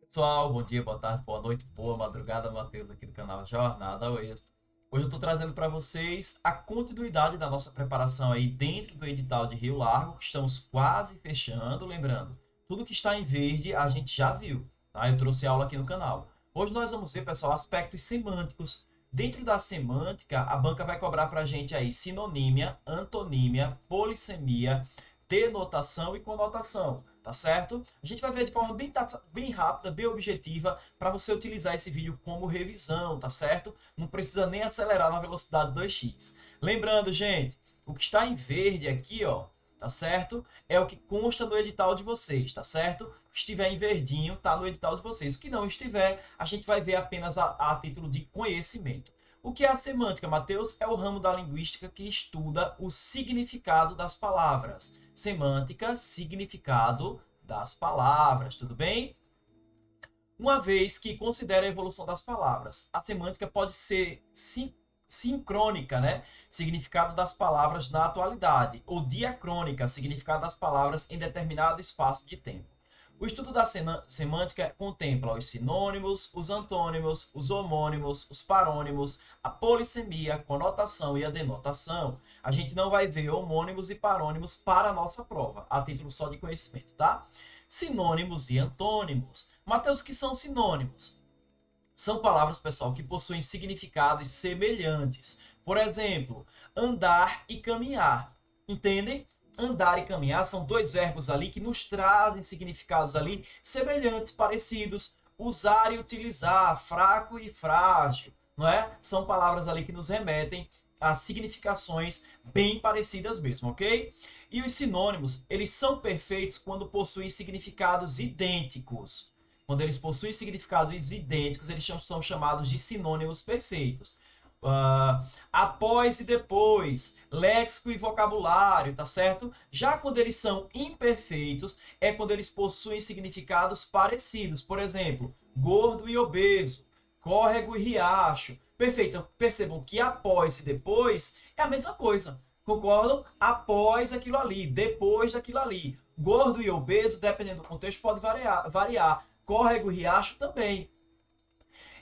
Pessoal, bom dia, boa tarde, boa noite, boa madrugada, Matheus aqui do canal Jornada ao Êxito. Hoje eu estou trazendo para vocês a continuidade da nossa preparação aí dentro do edital de Rio Largo, que estamos quase fechando. Lembrando, tudo que está em verde a gente já viu, tá? Eu trouxe aula aqui no canal. Hoje nós vamos ver, pessoal, aspectos semânticos. Dentro da semântica, a banca vai cobrar para a gente aí sinonímia, antonímia, polissemia, denotação e conotação, tá certo? A gente vai ver de forma bem rápida, bem objetiva, para você utilizar esse vídeo como revisão, tá certo? Não precisa nem acelerar na velocidade 2x. Lembrando, gente, o que está em verde aqui, ó, tá certo? É o que consta no edital de vocês, tá certo? O que estiver em verdinho tá no edital de vocês. O que não estiver, a gente vai ver apenas a título de conhecimento. O que é a semântica, Matheus? É o ramo da linguística que estuda o significado das palavras. Semântica, significado das palavras, tudo bem? Uma vez que considera a evolução das palavras, a semântica pode ser sincrônica, né? Significado das palavras na atualidade, ou diacrônica, significado das palavras em determinado espaço de tempo. O estudo da semântica contempla os sinônimos, os antônimos, os homônimos, os parônimos, a polissemia, a conotação e a denotação. A gente não vai ver homônimos e parônimos para a nossa prova, a título só de conhecimento, tá? Sinônimos e antônimos. Mateus, o que são sinônimos? São palavras, pessoal, que possuem significados semelhantes. Por exemplo, andar e caminhar. Entendem? Andar e caminhar são dois verbos ali que nos trazem significados ali semelhantes, parecidos. Usar e utilizar, fraco e frágil, não é? São palavras ali que nos remetem a significações bem parecidas mesmo, ok? E os sinônimos, eles são perfeitos quando possuem significados idênticos. Quando eles possuem significados idênticos, eles são chamados de sinônimos perfeitos. Após e depois, léxico e vocabulário, tá certo? Já quando eles são imperfeitos, é quando eles possuem significados parecidos. Por exemplo, gordo e obeso, córrego e riacho. Perfeito. Então, percebam que após e depois é a mesma coisa. Concordam? Após aquilo ali, depois daquilo ali. Gordo e obeso, dependendo do contexto, pode variar. Córrego e riacho também.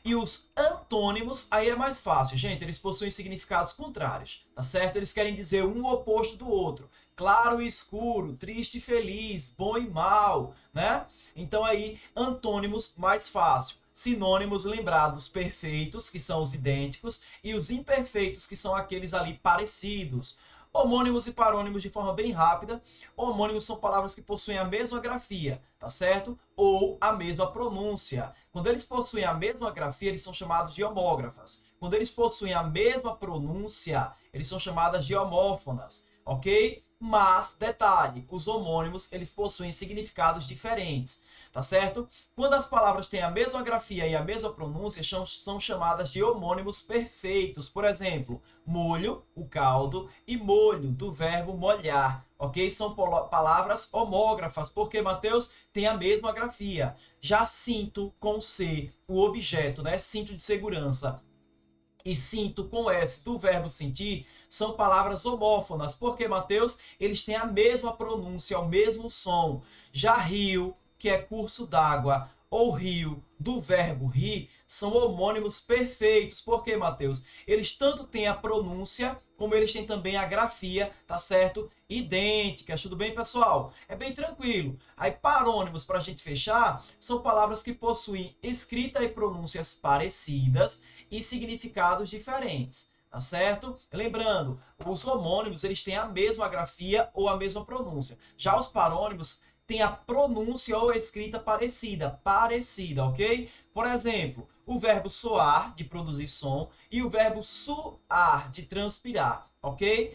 E os antônimos, aí é mais fácil. Gente, eles possuem significados contrários, tá certo? Eles querem dizer um oposto do outro. Claro e escuro, triste e feliz, bom e mal, né? Então aí, antônimos mais fácil. Sinônimos lembrados perfeitos, que são os idênticos, e os imperfeitos, que são aqueles ali parecidos. Homônimos e parônimos de forma bem rápida. Homônimos são palavras que possuem a mesma grafia, tá certo? Ou a mesma pronúncia. Quando eles possuem a mesma grafia, eles são chamados de homógrafas. Quando eles possuem a mesma pronúncia, eles são chamadas de homófonas, ok? Mas, detalhe, os homônimos, eles possuem significados diferentes, tá certo? Quando as palavras têm a mesma grafia e a mesma pronúncia, são chamadas de homônimos perfeitos. Por exemplo, molho, o caldo, e molho, do verbo molhar, ok? São palavras homógrafas, porque, Mateus, tem a mesma grafia. Já cinto com C, o objeto, né? Cinto de segurança, e cinto com S do verbo sentir são palavras homófonas, porque, Mateus, eles têm a mesma pronúncia, o mesmo som. Já rio, que é curso d'água, ou rio, do verbo rir, são homônimos perfeitos, porque, Mateus, eles tanto têm a pronúncia, como eles têm também a grafia, tá certo? Idênticas, tudo bem, pessoal? É bem tranquilo. Aí, parônimos, para a gente fechar, são palavras que possuem escrita e pronúncias parecidas, e significados diferentes, tá certo? Lembrando, os homônimos, eles têm a mesma grafia ou a mesma pronúncia. Já os parônimos têm a pronúncia ou a escrita parecida, ok? Por exemplo, o verbo soar, de produzir som, e o verbo suar, de transpirar, ok?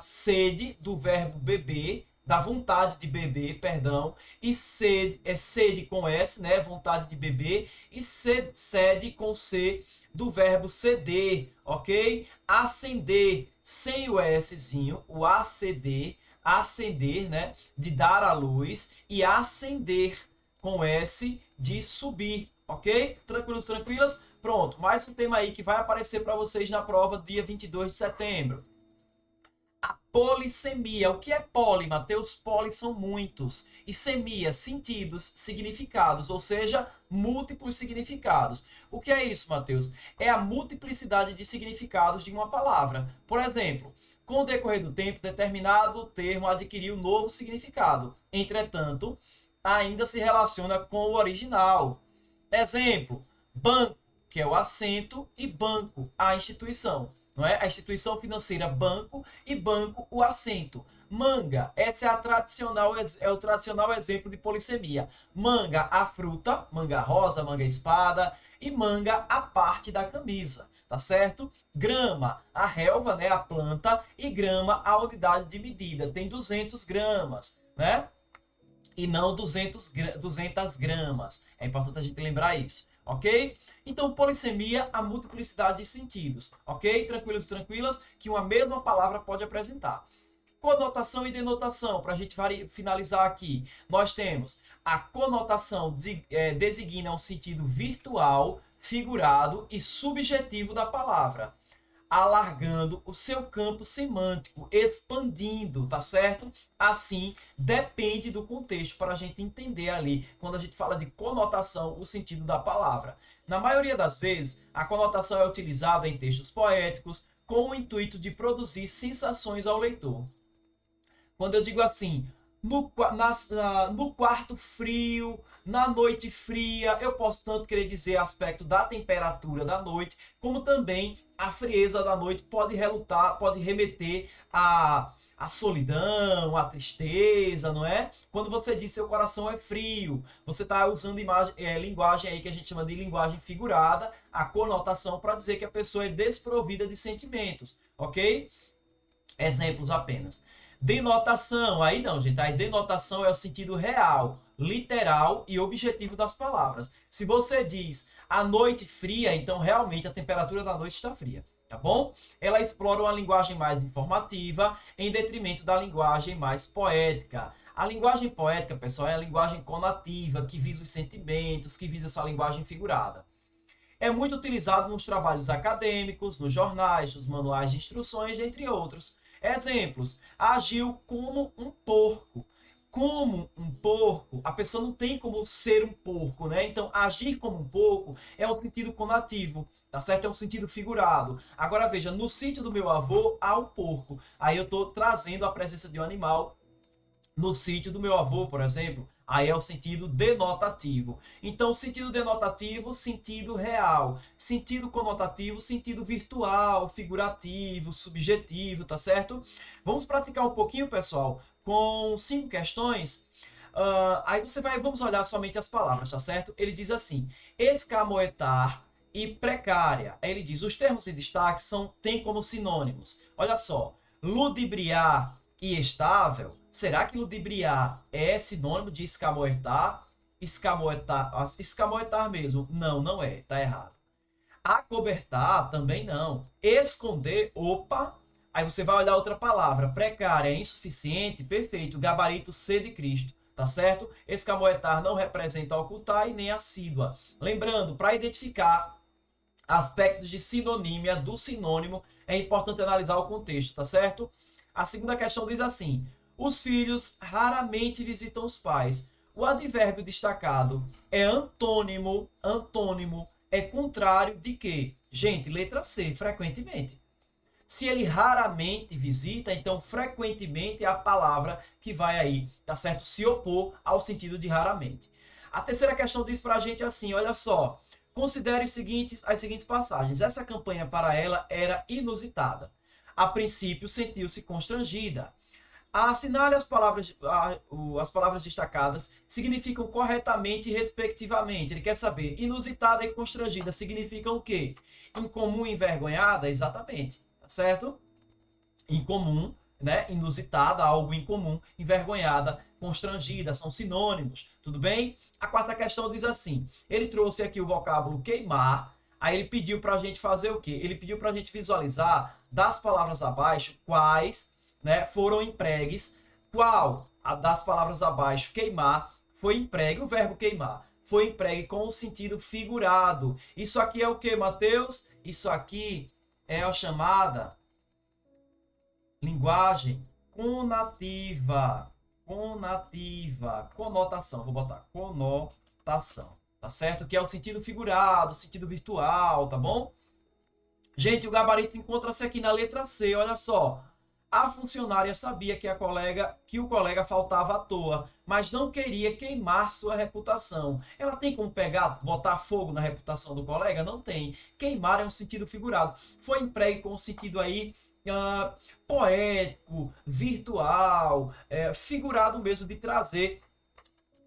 Sede, do verbo beber, da vontade de beber, perdão, e sede, é sede com S, né, vontade de beber, e sede com C, do verbo ceder, ok? Acender, sem o Szinho, o acender, né, de dar à luz, e acender, com S, de subir, ok? Tranquilos, tranquilas? Pronto, mais um tema aí que vai aparecer para vocês na prova dia 22 de setembro. A polissemia. O que é poli, Mateus? Poli são muitos. E semia, sentidos, significados, ou seja, múltiplos significados. O que é isso, Mateus? É a multiplicidade de significados de uma palavra. Por exemplo, com o decorrer do tempo, determinado termo adquiriu um novo significado. Entretanto, ainda se relaciona com o original. Exemplo, banco, que é o assento, e banco, a instituição. Não é? A instituição financeira, banco, e banco, o assento. Manga, essa é o tradicional exemplo de polissemia. Manga, a fruta, manga rosa, manga espada, e manga, a parte da camisa, tá certo? Grama, a relva, né, a planta, e grama, a unidade de medida. Tem 200 gramas, né? E não 200 gramas. É importante a gente lembrar isso, ok? Então, polissemia, a multiplicidade de sentidos, ok? Tranquilos e tranquilas, que uma mesma palavra pode apresentar. Conotação e denotação, para a gente finalizar aqui, nós temos a conotação designa um sentido virtual, figurado e subjetivo da palavra, alargando o seu campo semântico, expandindo, tá certo? Assim, depende do contexto para a gente entender ali, quando a gente fala de conotação, o sentido da palavra. Na maioria das vezes, a conotação é utilizada em textos poéticos com o intuito de produzir sensações ao leitor. Quando eu digo assim, no quarto frio, na noite fria, eu posso tanto querer dizer aspecto da temperatura da noite, como também a frieza da noite pode remeter à solidão, à tristeza, não é? Quando você diz seu coração é frio, você está usando linguagem aí que a gente chama de linguagem figurada, a conotação para dizer que a pessoa é desprovida de sentimentos, ok? Exemplos apenas. Denotação, aí não, gente. A denotação é o sentido real, literal e objetivo das palavras. Se você diz a noite fria, então realmente a temperatura da noite está fria, tá bom? Ela explora uma linguagem mais informativa em detrimento da linguagem mais poética. A linguagem poética, pessoal, é a linguagem conativa, que visa os sentimentos, que visa essa linguagem figurada. É muito utilizado nos trabalhos acadêmicos, nos jornais, nos manuais de instruções, entre outros. Exemplos: agiu como um porco. Como um porco, a pessoa não tem como ser um porco, né? Então, agir como um porco é um sentido conativo, tá certo? É um sentido figurado. Agora, veja, no sítio do meu avô há um porco. Aí eu estou trazendo a presença de um animal no sítio do meu avô, por exemplo. Aí é o sentido denotativo. Então, sentido denotativo, sentido real. Sentido conotativo, sentido virtual, figurativo, subjetivo, tá certo? Vamos praticar um pouquinho, pessoal, com 5 questões. Aí vamos olhar somente as palavras, tá certo? Ele diz assim, escamoetar e precária. Aí ele diz, os termos em destaque têm como sinônimos. Olha só, ludibriar e estável. Será que ludibriar é sinônimo de escamoetar? Escamoetar mesmo? Não, não é. Tá errado. Acobertar também não. Esconder, opa. Aí você vai olhar outra palavra. Precária, insuficiente, perfeito. Gabarito C de Cristo. Tá certo? Escamoetar não representa ocultar e nem assídua. Lembrando, para identificar aspectos de sinonímia do sinônimo, é importante analisar o contexto, tá certo? A segunda questão diz assim: os filhos raramente visitam os pais. O advérbio destacado é antônimo, é contrário de quê? Gente, letra C, frequentemente. Se ele raramente visita, então frequentemente é a palavra que vai aí, tá certo? Se opor ao sentido de raramente. A terceira questão diz pra gente assim, olha só. Considere as seguintes passagens. Essa campanha para ela era inusitada. A princípio, sentiu-se constrangida. Assinale as palavras destacadas significam corretamente e respectivamente. Ele quer saber, inusitada e constrangida significam o quê? Incomum e envergonhada? Exatamente, tá certo? Incomum, né? Inusitada, algo incomum, envergonhada, constrangida, são sinônimos, tudo bem? A quarta questão diz assim, ele trouxe aqui o vocábulo queimar, aí ele pediu para a gente fazer o quê? Ele pediu para a gente visualizar das palavras abaixo quais, né, foram empregues, qual das palavras abaixo, queimar, foi empregue, o verbo queimar, foi empregue com o sentido figurado. Isso aqui é o que, Mateus? Isso aqui é a chamada Linguagem conativa. Conotação. Vou botar conotação. Tá certo? Que é o sentido figurado, o sentido virtual, tá bom? Gente, o gabarito encontra-se aqui na letra C, olha só. A funcionária sabia que o colega faltava à toa, mas não queria queimar sua reputação. Ela tem como botar fogo na reputação do colega? Não tem. Queimar é um sentido figurado. Foi emprego com o sentido aí poético, virtual, figurado mesmo de trazer,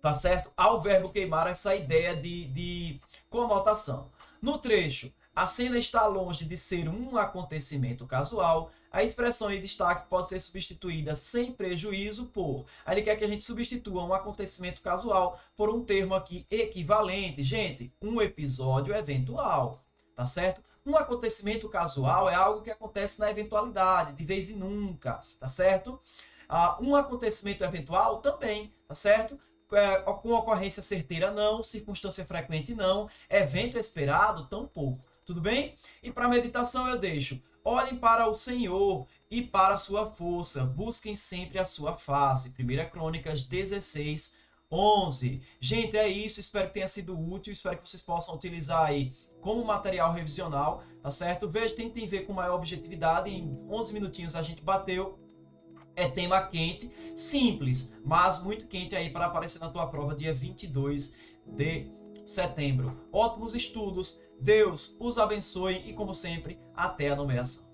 tá certo? Ao verbo queimar essa ideia de conotação. No trecho, a cena está longe de ser um acontecimento casual. A expressão em destaque pode ser substituída sem prejuízo por. Aí ele quer que a gente substitua um acontecimento casual por um termo aqui equivalente. Gente, um episódio eventual, tá certo? Um acontecimento casual é algo que acontece na eventualidade, de vez em nunca, tá certo? Um acontecimento eventual também, tá certo? Com ocorrência certeira não, circunstância frequente não, evento esperado tampouco. Tudo bem? E para meditação eu deixo: olhem para o Senhor e para a sua força, busquem sempre a sua face. 1 Crônicas 16, 11. Gente, é isso, espero que tenha sido útil, espero que vocês possam utilizar aí como material revisional, tá certo? Veja, tentem ver com maior objetividade, em 11 minutinhos a gente bateu. É tema quente, simples, mas muito quente aí para aparecer na tua prova dia 22 de setembro. Ótimos estudos, Deus os abençoe e, como sempre, até a nomeação.